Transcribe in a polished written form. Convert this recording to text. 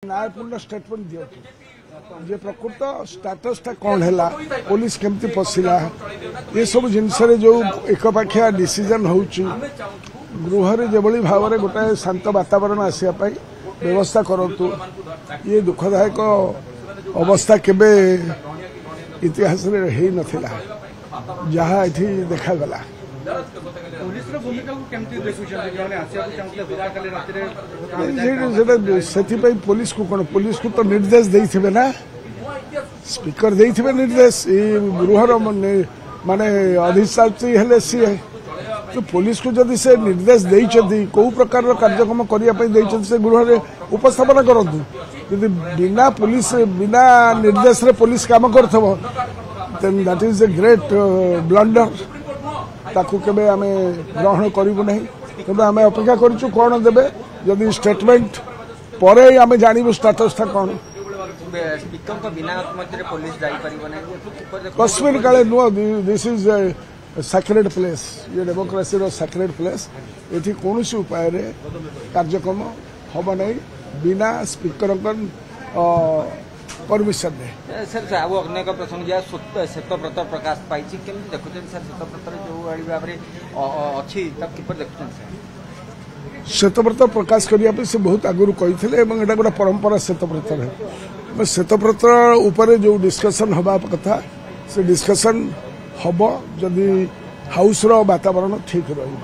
न्यायपूर्ण स्टेटमेंट दियो जे प्रकृत स्टेटसटा कौन है पुलिस केमती पशिला ये सब जिनस जो एकपाखिया डिसीजन हो गृह जो भाव में गोटे शांत वातावरण आसापी व्यवस्था करतु ये दुखदायक अवस्था केबे इतिहास रे नथिला जहाँ ये देखागला पुलिस को कौन पुलिस को तो निर्देश देथिबे ना स्पीकर देथिबे निर्देश गृहर माने अधिशासी हेले सी तो पुलिस को जदि से निर्देश देइछथि को प्रकार कार्यक्रम करिया पई देइछथि से गृह रे उपस्थापन करतु यदि बिना पुलिस बिना निर्देश रे पुलिस काम करथबो then that is a great blunder ताकू केबे आमे ग्रहण करिबु नहीं तबे आमे अपेक्षा करछु कोन देबे यदि स्टेटमेंट परे आमे जानिबु स्टेटस था कोन स्पीकर को बिना अनुमति रे पुलिस जाई परिबो नहीं कश्मीर काले no this is sacred place ये डेमोक्रेसी रो सैक्रेड प्लेस एठी कोनोसी उपाय रे कार्यक्रम होबो नहीं बिना स्पीकर परमिशन ने सर आउ अन्य प्रसंग जहाँ श्वेतपत्र प्रकाश पाई केमती देखुं सर श्वेतपत्र जो भाव में अच्छी किपर देखुं सर श्वेतपत्र प्रकाश करने से बहुत आगुरी कही गोटे परंपरा श्वेतपत्र है श्वेतपत्र उपर जो डिस्कसन हवा कथा से डिस्कसन हम जदि हाउस रो वातावरण ठीक रही।